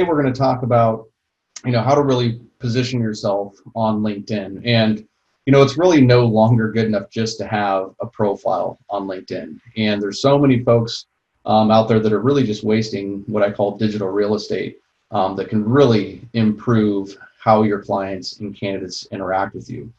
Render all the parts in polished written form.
we're going to talk about, how to really position yourself on LinkedIn. And, it's really no longer good enough just to have a profile on LinkedIn. And there's so many folks out there that are really just wasting what I call digital real estate that can really improve how your clients and candidates interact with you.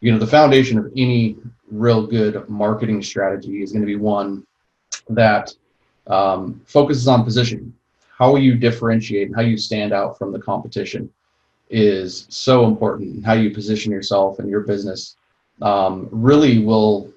The foundation of any real good marketing strategy is going to be one that focuses on positioning. How you differentiate and how you stand out from the competition is so important. How you position yourself and your business really will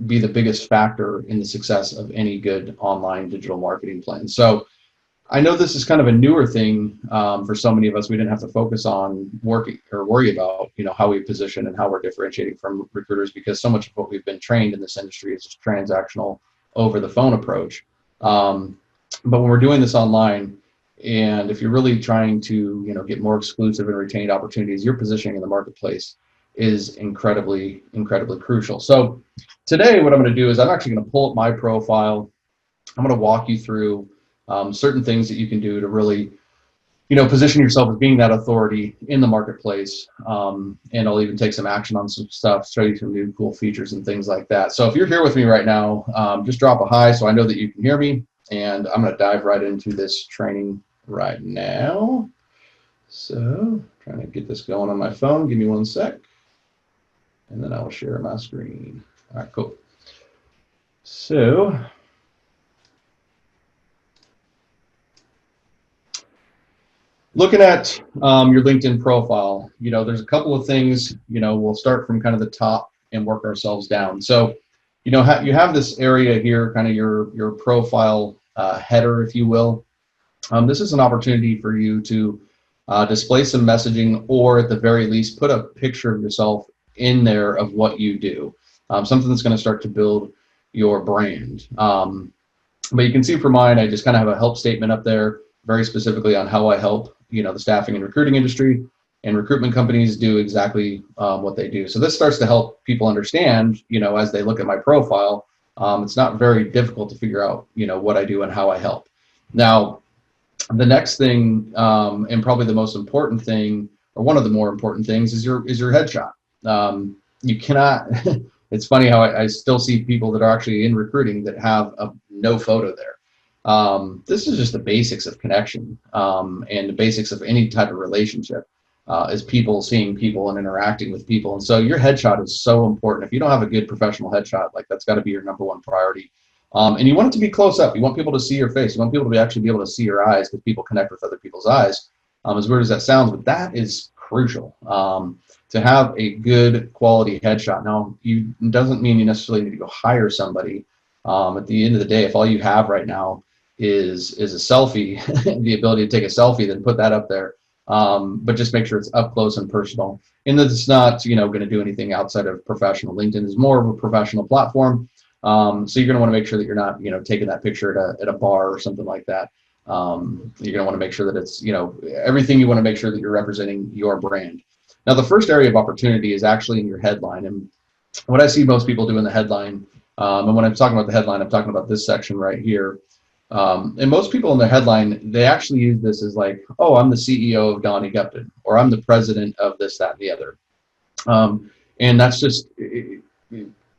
be the biggest factor in the success of any good online digital marketing plan. So I know this is kind of a newer thing for so many of us. We didn't have to focus on working or worry about, how we position and how we're differentiating from recruiters, because so much of what we've been trained in this industry is just transactional over the phone approach. But when we're doing this online, and if you're really trying to, get more exclusive and retained opportunities, your positioning in the marketplace is incredibly, incredibly crucial. So today, what I'm going to do is I'm actually going to pull up my profile. I'm going to walk you through certain things that you can do to really, position yourself as being that authority in the marketplace. And I'll even take some action on some stuff, show you some new cool features and things like that. So if you're here with me right now, just drop a hi so I know that you can hear me. And I'm going to dive right into this training right now. So trying to get this going on my phone. Give me one sec. And then I'll share my screen. All right, cool. So looking at your LinkedIn profile, there's a couple of things, we'll start from kind of the top and work ourselves down. So, you have this area here, kind of your profile header, if you will. This is an opportunity for you to display some messaging, or at the very least, put a picture of yourself in there of what you do, something that's going to start to build your brand. But you can see for mine, I just kind of have a help statement up there, very specifically on how I help, the staffing and recruiting industry, and recruitment companies do exactly what they do. So this starts to help people understand, as they look at my profile, it's not very difficult to figure out, what I do and how I help. Now, the next thing, and probably the most important thing, or one of the more important things, is your headshot. You cannot. It's funny how I still see people that are actually in recruiting that have no photo there. This is just the basics of connection, and the basics of any type of relationship, is people seeing people and interacting with people. And so your headshot is so important. If you don't have a good professional headshot, that's got to be your number one priority. And you want it to be close up. You want people to see your face. You want people to actually be able to see your eyes, because people connect with other people's eyes. As weird as that sounds, but that is crucial, to have a good quality headshot. Now, it doesn't mean you necessarily need to go hire somebody. At the end of the day, if all you have right now is a selfie, the ability to take a selfie, then put that up there. But just make sure it's up close and personal, and that it's not, going to do anything outside of professional. LinkedIn is more of a professional platform. So you're going to want to make sure that you're not, taking that picture at a bar or something like that. You're going to want to make sure that it's, everything. You want to make sure that you're representing your brand. Now, the first area of opportunity is actually in your headline. And what I see most people do in the headline, and when I'm talking about the headline, I'm talking about this section right here. And most people in the headline, they actually use this as like, oh, I'm the CEO of Donnie Gupton, or I'm the president of this, that, and the other. And that's just,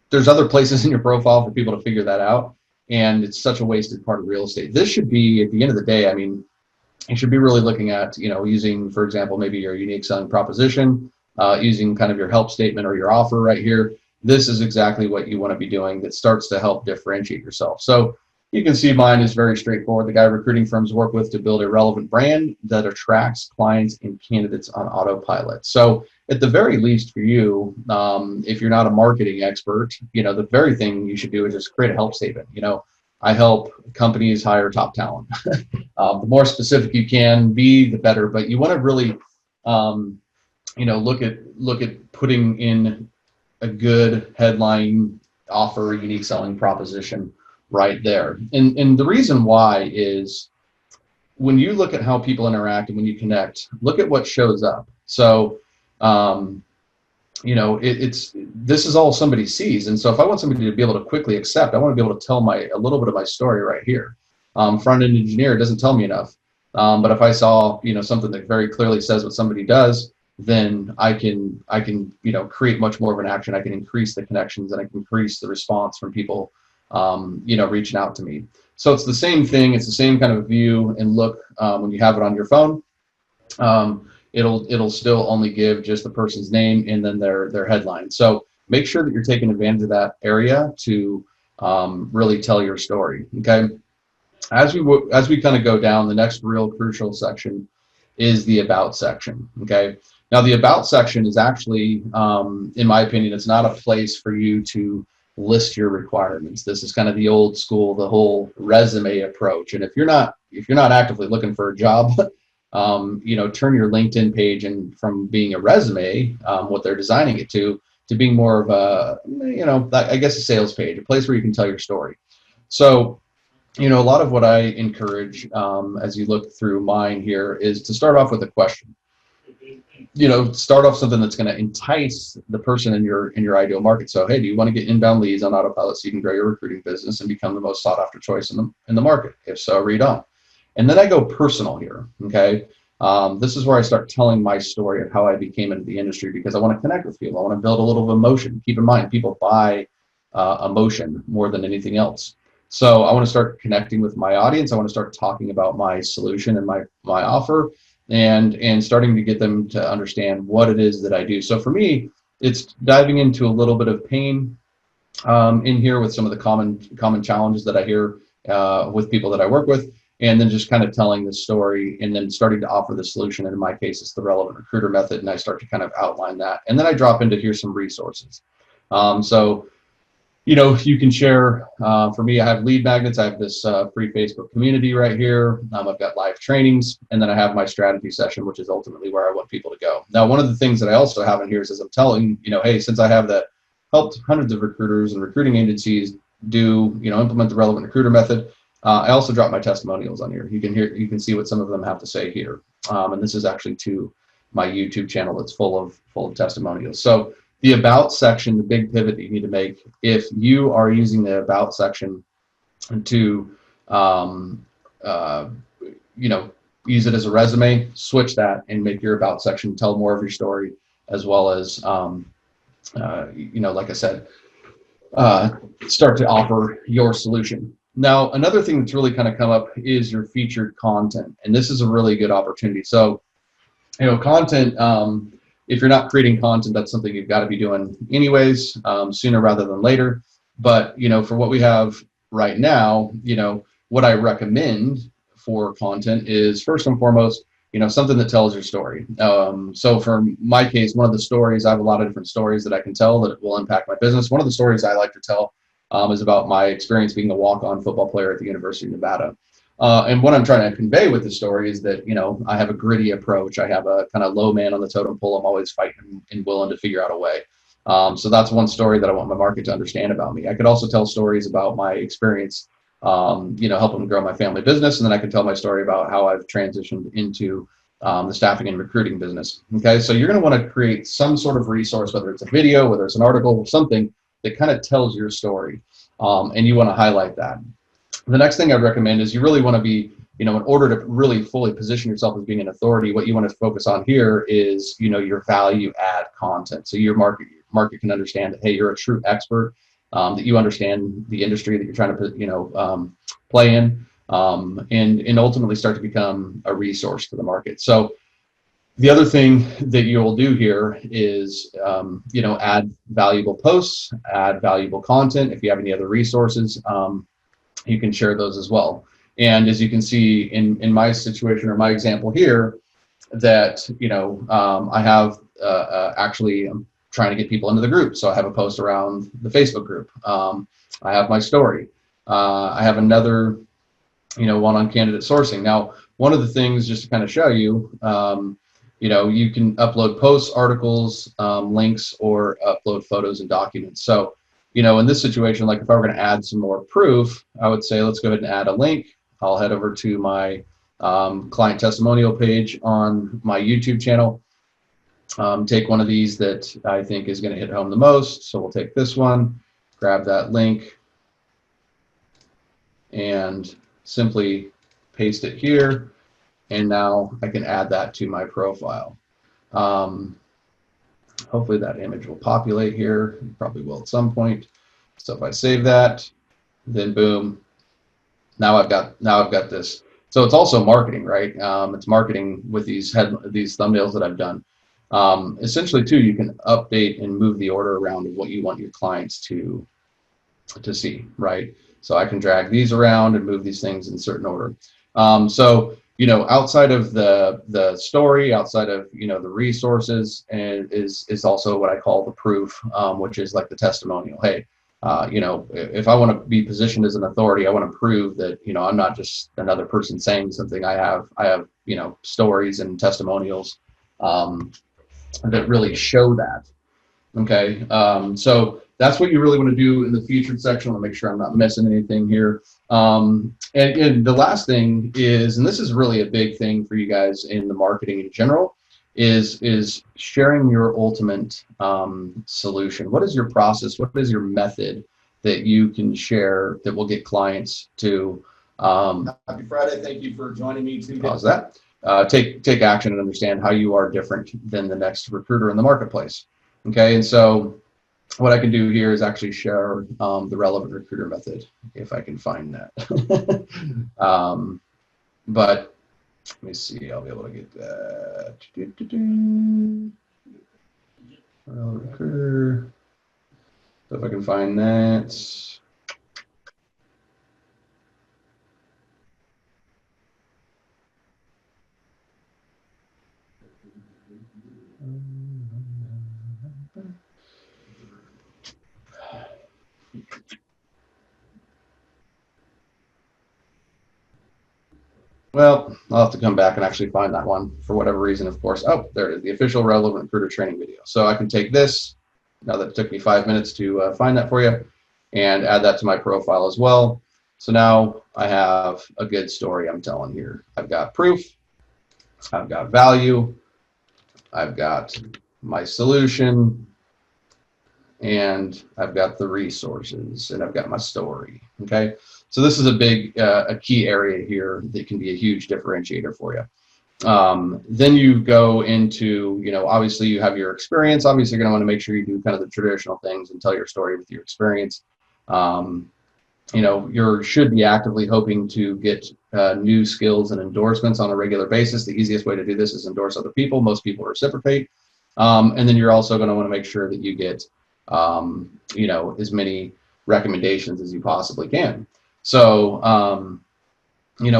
there's other places in your profile for people to figure that out. And it's such a wasted part of real estate. This should be, at the end of the day, I mean, you should be really looking at, using, for example, maybe your unique selling proposition, using kind of your help statement or your offer right here. This is exactly what you want to be doing that starts to help differentiate yourself. So you can see mine is very straightforward. The guy recruiting firms work with to build a relevant brand that attracts clients and candidates on autopilot. So at the very least for you, if you're not a marketing expert, the very thing you should do is just create a help statement. I help companies hire top talent. The more specific you can be, the better. But you want to really, look at putting in a good headline, offer, unique selling proposition right there. And the reason why is when you look at how people interact and when you connect, look at what shows up. So, this is all somebody sees. And so if I want somebody to be able to quickly accept, I want to be able to tell a little bit of my story right here. Front-end engineer doesn't tell me enough. But if I saw, something that very clearly says what somebody does, then I can create much more of an action. I can increase the connections and I can increase the response from people, reaching out to me. So it's the same thing. It's the same kind of view and look when you have it on your phone. It'll still only give just the person's name and then their headline. So make sure that you're taking advantage of that area to really tell your story. Okay. As we kind of go down, the next real crucial section is the about section. Okay. Now the about section is actually, in my opinion, it's not a place for you to list your requirements. This is kind of the old school, the whole resume approach. And if you're not actively looking for a job, turn your LinkedIn page and from being a resume, what they're designing it to being more of a, I guess a sales page, a place where you can tell your story. So, a lot of what I encourage as you look through mine here is to start off with a question. Start off something that's going to entice the person in your ideal market. So, hey, do you want to get inbound leads on autopilot so you can grow your recruiting business and become the most sought after choice in the market? If so, read on. And then I go personal here. Okay. This is where I start telling my story of how I became into the industry, because I want to connect with people. I want to build a little emotion. Keep in mind, people buy emotion more than anything else. So I want to start connecting with my audience. I want to start talking about my solution and my offer, and starting to get them to understand what it is that I do. So for me, it's diving into a little bit of pain in here with some of the common challenges that I hear with people that I work with, and then just kind of telling the story and then starting to offer the solution. And in my case, it's the relevant recruiter method, and I start to kind of outline that. And then I drop into here's some resources. So you can share, for me, I have lead magnets. I have this free Facebook community right here. I've got live trainings, and then I have my strategy session, which is ultimately where I want people to go. Now, one of the things that I also have in here is, as I'm telling, hey, since I have that helped hundreds of recruiters and recruiting agencies implement the relevant recruiter method, I also drop my testimonials on here. You can see what some of them have to say here. And this is actually to my YouTube channel that's full of testimonials. So the about section, the big pivot that you need to make, if you are using the about section to, use it as a resume, switch that and make your about section tell more of your story, as well as, like I said, start to offer your solution. Now, another thing that's really kind of come up is your featured content, and this is a really good opportunity. So, content. If you're not creating content, that's something you've got to be doing anyways, sooner rather than later. But, for what we have right now, what I recommend for content is, first and foremost, something that tells your story. So for my case, one of the stories, I have a lot of different stories that I can tell that will impact my business. One of the stories I like to tell is about my experience being a walk-on football player at the University of Nevada. And what I'm trying to convey with the story is that, I have a gritty approach. I have a kind of low man on the totem pole. I'm always fighting and willing to figure out a way. So that's one story that I want my market to understand about me. I could also tell stories about my experience, helping grow my family business. And then I could tell my story about how I've transitioned into the staffing and recruiting business. Okay, so you're going to want to create some sort of resource, whether it's a video, whether it's an article, or something that kind of tells your story, and you want to highlight that. The next thing I'd recommend is you really want to be, in order to really fully position yourself as being an authority, what you want to focus on here is, your value add content. So your market can understand that, hey, you're a true expert, that you understand the industry that you're trying to, play in, and ultimately start to become a resource to the market. So the other thing that you'll do here is, add valuable posts, add valuable content. If you have any other resources, you can share those as well. And as you can see in my situation or my example here, that, I have actually, I'm trying to get people into the group. So I have a post around the Facebook group. I have my story. I have another, one on candidate sourcing. Now, one of the things, just to kind of show you, you can upload posts, articles, links, or upload photos and documents. So, in this situation, like if I were going to add some more proof, I would say, let's go ahead and add a link. I'll head over to my client testimonial page on my YouTube channel. Take one of these that I think is going to hit home the most. So we'll take this one, grab that link, and simply paste it here. And now I can add that to my profile. Hopefully that image will populate here. It probably will at some point. So if I save that, then boom, now I've got this. So it's also marketing, right? It's marketing with these thumbnails that I've done. Essentially, too, you can update and move the order around of what you want your clients to see, right? So I can drag these around and move these things in certain order. So outside of the story, outside of the resources, and is also what I call the proof, which is like the testimonial. Hey, if I want to be positioned as an authority, I want to prove that I'm not just another person saying something. I have stories and testimonials that really show that. Okay, so that's what you really want to do in the featured section. I want to make sure I'm not missing anything here. And the last thing is, and this is really a big thing for you guys in the marketing in general, is sharing your ultimate solution. What is your process? What is your method that you can share that will get clients to happy Friday. Thank you for joining me today. Pause that. Take action and understand how you are different than the next recruiter in the marketplace. Okay, and so what I can do here is actually share the relevant recruiter method, if I can find that. But let me see, I'll be able to get that. Relevant recruiter. So if I can find that. Well, I'll have to come back and actually find that one for whatever reason, of course. Oh, there it is, the official relevant recruiter training video. So I can take this, now that it took me 5 minutes to find that for you, and add that to my profile as well. So now I have a good story I'm telling here. I've got proof, I've got value, I've got my solution, and I've got the resources, and I've got my story. Okay, so this is a key area here that can be a huge differentiator for you. Then you go into, obviously you have your experience. Obviously, you're going to want to make sure you do kind of the traditional things and tell your story with your experience. You should be actively hoping to get new skills and endorsements on a regular basis. The easiest way to do this is endorse other people. Most people reciprocate. And then you're also going to want to make sure that you get as many recommendations as you possibly can. So,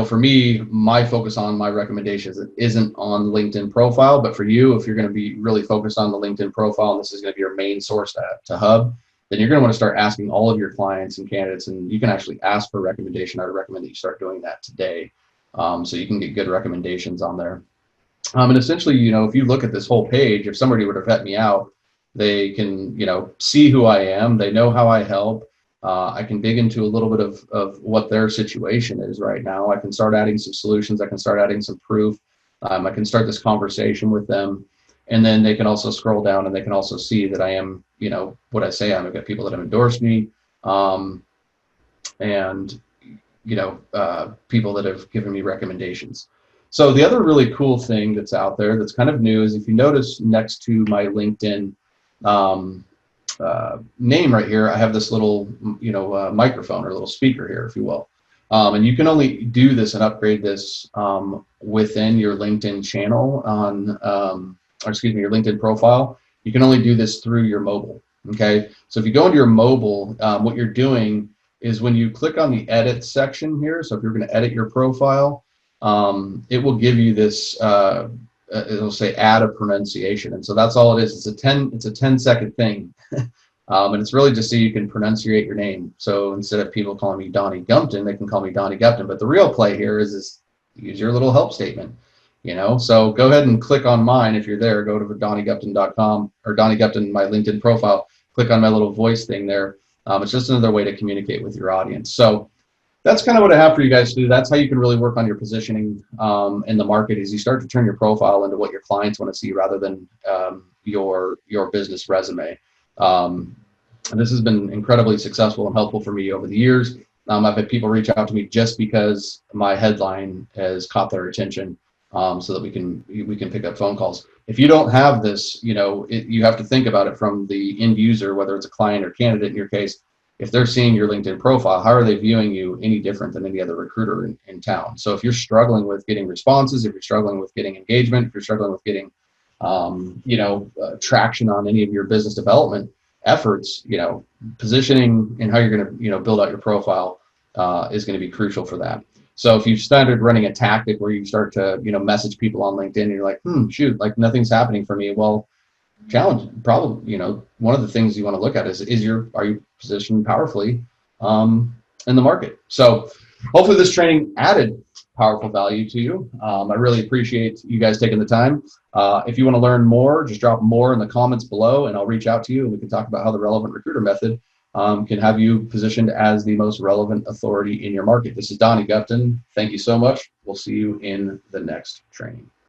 for me, my focus on my recommendations isn't on LinkedIn profile, but for you, if you're going to be really focused on the LinkedIn profile, and this is going to be your main source to hub, then you're going to want to start asking all of your clients and candidates, and you can actually ask for a recommendation. I would recommend that you start doing that today, so you can get good recommendations on there. And essentially, if you look at this whole page, if somebody were to vet me out, they can, see who I am. They know how I help. I can dig into a little bit of what their situation is right now. I can start adding some solutions. I can start adding some proof. I can start this conversation with them. And then they can also scroll down and they can also see that I am, what I say. I've got people that have endorsed me, and, people that have given me recommendations. So the other really cool thing that's out there that's kind of new is if you notice next to my LinkedIn name right here, I have this little, microphone or little speaker here, if you will. And you can only do this and upgrade this within your LinkedIn channel your LinkedIn profile. You can only do this through your mobile. Okay. So if you go into your mobile, what you're doing is when you click on the edit section here. So if you're going to edit your profile, it will give you this, it'll say add a pronunciation. And so that's all it is. It's a 10-second thing. And it's really just so you can pronunciate your name. So instead of people calling me Donnie Gumpton, they can call me Donnie Gupton. But the real play here is use your little help statement. So go ahead and click on mine. If you're there, go to DonnieGupton.com or Donnie Gupton, my LinkedIn profile, click on my little voice thing there. It's just another way to communicate with your audience. So that's kind of what I have for you guys to do. That's how you can really work on your positioning in the market, is you start to turn your profile into what your clients want to see rather than your business resume. And this has been incredibly successful and helpful for me over the years. I've had people reach out to me just because my headline has caught their attention. so that we can pick up phone calls. If you don't have this, you have to think about it from the end user, whether it's a client or candidate in your case. If they're seeing your LinkedIn profile, how are they viewing you any different than any other recruiter in town? So if you're struggling with getting responses, if you're struggling with getting engagement, if you're struggling with getting traction on any of your business development efforts, positioning and how you're going to, build out your profile is going to be crucial for that. So if you've started running a tactic where you start to, message people on LinkedIn and you're like, shoot, like nothing's happening for me. Well, challenge probably, one of the things you want to look at is are you positioned powerfully in the market? So hopefully this training added powerful value to you. I really appreciate you guys taking the time. If you want to learn more, just drop more in the comments below and I'll reach out to you and we can talk about how the relevant recruiter method can have you positioned as the most relevant authority in your market. This is Donnie Gupton. Thank you so much. We'll see you in the next training.